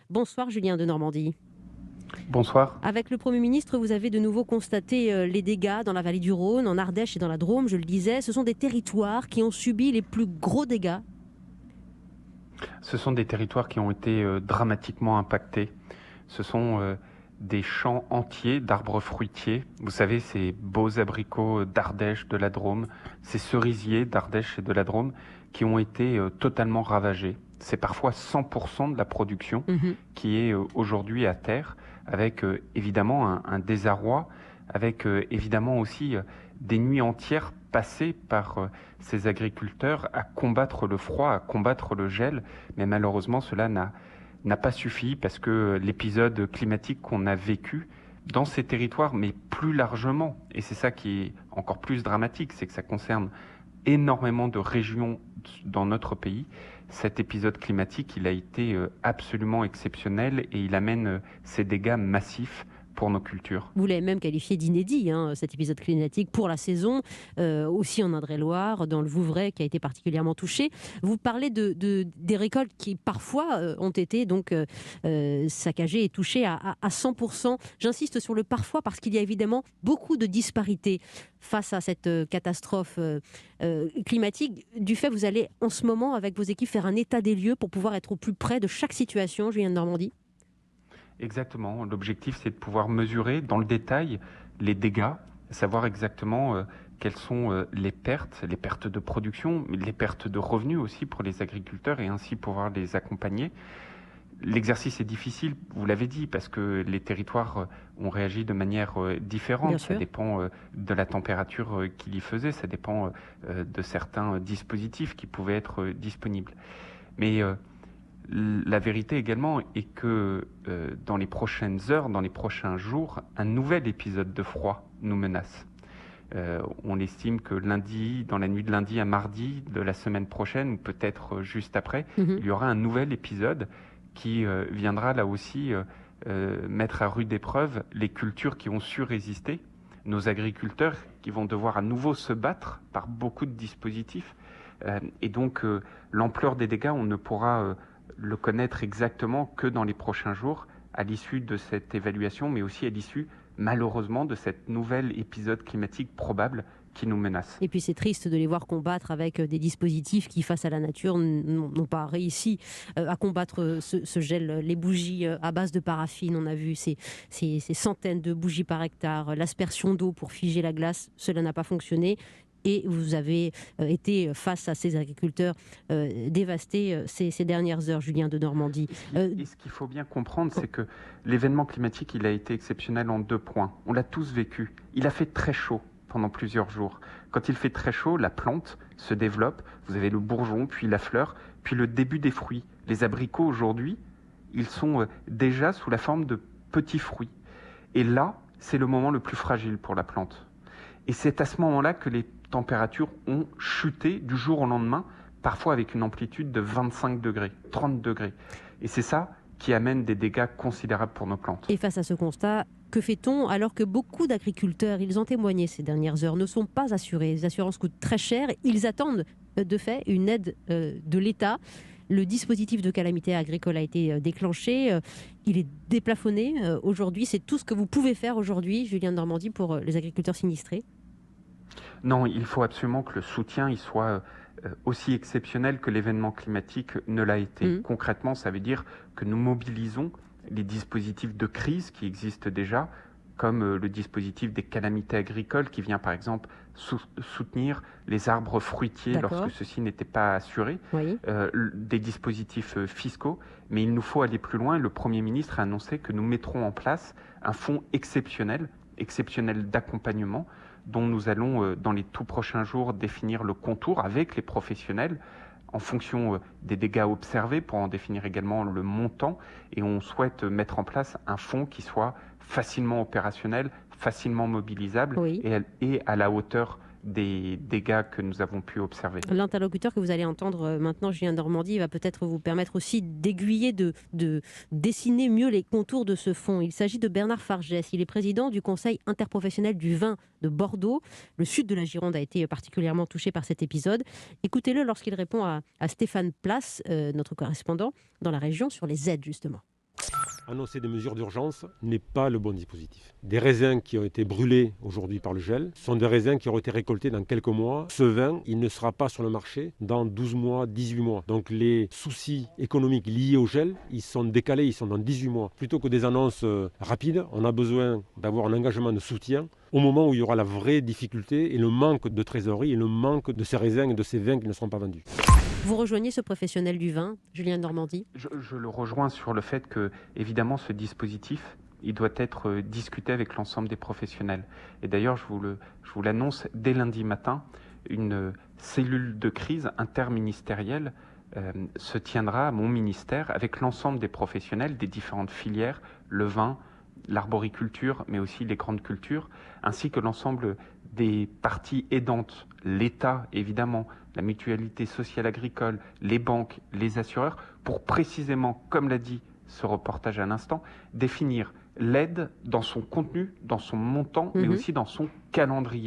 Bonsoir Julien de Normandie. Bonsoir. Avec le Premier ministre, vous avez de nouveau constaté les dégâts dans la vallée du Rhône, en Ardèche et dans la Drôme, je le disais. Ce sont des territoires qui ont subi les plus gros dégâts. Ce sont des territoires qui ont été dramatiquement impactés. Ce sont des champs entiers d'arbres fruitiers. Vous savez, ces beaux abricots d'Ardèche, de la Drôme, ces cerisiers d'Ardèche et de la Drôme qui ont été totalement ravagés. C'est parfois 100% de la production Mhm. qui est aujourd'hui à terre, avec évidemment un désarroi, avec évidemment aussi des nuits entières passées par ces agriculteurs à combattre le froid, à combattre le gel, mais malheureusement cela n'a pas suffi parce que l'épisode climatique qu'on a vécu dans ces territoires, mais plus largement, et c'est ça qui est encore plus dramatique, c'est que ça concerne énormément de régions dans notre pays. Cet épisode climatique, il a été absolument exceptionnel et il amène ces dégâts massifs pour nos cultures. Vous l'avez même qualifié d'inédit, cet épisode climatique pour la saison, aussi en Indre-et-Loire, dans le Vouvray qui a été particulièrement touché. Vous parlez des récoltes qui parfois ont été donc saccagées et touchées à 100%. J'insiste sur le parfois parce qu'il y a évidemment beaucoup de disparités face à cette catastrophe climatique. Du fait, vous allez en ce moment avec vos équipes faire un état des lieux pour pouvoir être au plus près de chaque situation, Julien de Normandie. Exactement. L'objectif, c'est de pouvoir mesurer dans le détail les dégâts, savoir exactement quelles sont les pertes de production, les pertes de revenus aussi pour les agriculteurs et ainsi pouvoir les accompagner. L'exercice est difficile, vous l'avez dit, parce que les territoires ont réagi de manière Bien différente. Ça sûr. dépend de la température qu'il y faisait, ça dépend de certains dispositifs qui pouvaient être disponibles. Mais la vérité également est que dans les prochaines heures, dans les prochains jours, un nouvel épisode de froid nous menace. On estime que lundi, dans la nuit de lundi à mardi de la semaine prochaine, ou peut-être juste après, Mhm. il y aura un nouvel épisode qui viendra là aussi mettre à rude épreuve les cultures qui ont su résister, nos agriculteurs qui vont devoir à nouveau se battre par beaucoup de dispositifs. Et donc l'ampleur des dégâts, on ne pourra le connaître exactement que dans les prochains jours, à l'issue de cette évaluation, mais aussi à l'issue, malheureusement, de cet nouvel épisode climatique probable qui nous menace. Et puis c'est triste de les voir combattre avec des dispositifs qui, face à la nature, n'ont pas réussi à combattre ce gel. Les bougies à base de paraffine, on a vu ces centaines de bougies par hectare, l'aspersion d'eau pour figer la glace, cela n'a pas fonctionné. Et vous avez été face à ces agriculteurs dévastés ces dernières heures, Julien de Normandie. Et ce qu'il faut bien comprendre, c'est que l'événement climatique, il a été exceptionnel en 2 points. On l'a tous vécu. Il a fait très chaud pendant plusieurs jours. Quand il fait très chaud, la plante se développe. Vous avez le bourgeon, puis la fleur, puis le début des fruits. Les abricots, aujourd'hui, ils sont déjà sous la forme de petits fruits. Et là, c'est le moment le plus fragile pour la plante. Et c'est à ce moment-là que les températures ont chuté du jour au lendemain, parfois avec une amplitude de 25 degrés, 30 degrés. Et c'est ça qui amène des dégâts considérables pour nos plantes. Et face à ce constat, que fait-on alors que beaucoup d'agriculteurs, ils ont témoigné ces dernières heures, ne sont pas assurés? Les assurances coûtent très cher. Ils attendent de fait une aide de l'État. Le dispositif de calamité agricole a été déclenché. Il est déplafonné aujourd'hui. C'est tout ce que vous pouvez faire aujourd'hui, Julien de Normandie, pour les agriculteurs sinistrés. Non, il faut absolument que le soutien il soit aussi exceptionnel que l'événement climatique ne l'a été. Mhm. Concrètement, ça veut dire que nous mobilisons les dispositifs de crise qui existent déjà, comme le dispositif des calamités agricoles qui vient par exemple soutenir les arbres fruitiers D'accord. lorsque ceux-ci n'étaient pas assurés, Oui. des dispositifs fiscaux, mais il nous faut aller plus loin. Le Premier ministre a annoncé que nous mettrons en place un fonds exceptionnel d'accompagnement dont nous allons, dans les tout prochains jours, définir le contour avec les professionnels en fonction des dégâts observés pour en définir également le montant. Et on souhaite mettre en place un fonds qui soit facilement opérationnel, facilement mobilisable Oui. et à la hauteur des dégâts que nous avons pu observer. L'interlocuteur que vous allez entendre maintenant, Julien Normandie, va peut-être vous permettre aussi d'aiguiller, de dessiner mieux les contours de ce fonds. Il s'agit de Bernard Fargès. Il est président du Conseil interprofessionnel du vin de Bordeaux. Le sud de la Gironde a été particulièrement touché par cet épisode. Écoutez-le lorsqu'il répond à Stéphane Place, notre correspondant dans la région, sur les aides justement. Annoncer des mesures d'urgence n'est pas le bon dispositif. Des raisins qui ont été brûlés aujourd'hui par le gel sont des raisins qui auront été récoltés dans quelques mois. Ce vin, il ne sera pas sur le marché dans 12 mois, 18 mois. Donc les soucis économiques liés au gel, ils sont décalés, ils sont dans 18 mois. Plutôt que des annonces rapides, on a besoin d'avoir un engagement de soutien au moment où il y aura la vraie difficulté et le manque de trésorerie et le manque de ces raisins et de ces vins qui ne seront pas vendus. Vous rejoignez ce professionnel du vin, Julien Normandie ? Je le rejoins sur le fait que, évidemment, ce dispositif, il doit être discuté avec l'ensemble des professionnels. Et d'ailleurs, je vous l'annonce, dès lundi matin, une cellule de crise interministérielle se tiendra à mon ministère avec l'ensemble des professionnels des différentes filières, le vin, l'arboriculture, mais aussi les grandes cultures, ainsi que l'ensemble des parties aidantes, l'État évidemment, la mutualité sociale agricole, les banques, les assureurs, pour précisément, comme l'a dit ce reportage à l'instant, définir l'aide dans son contenu, dans son montant, mais aussi dans son calendrier.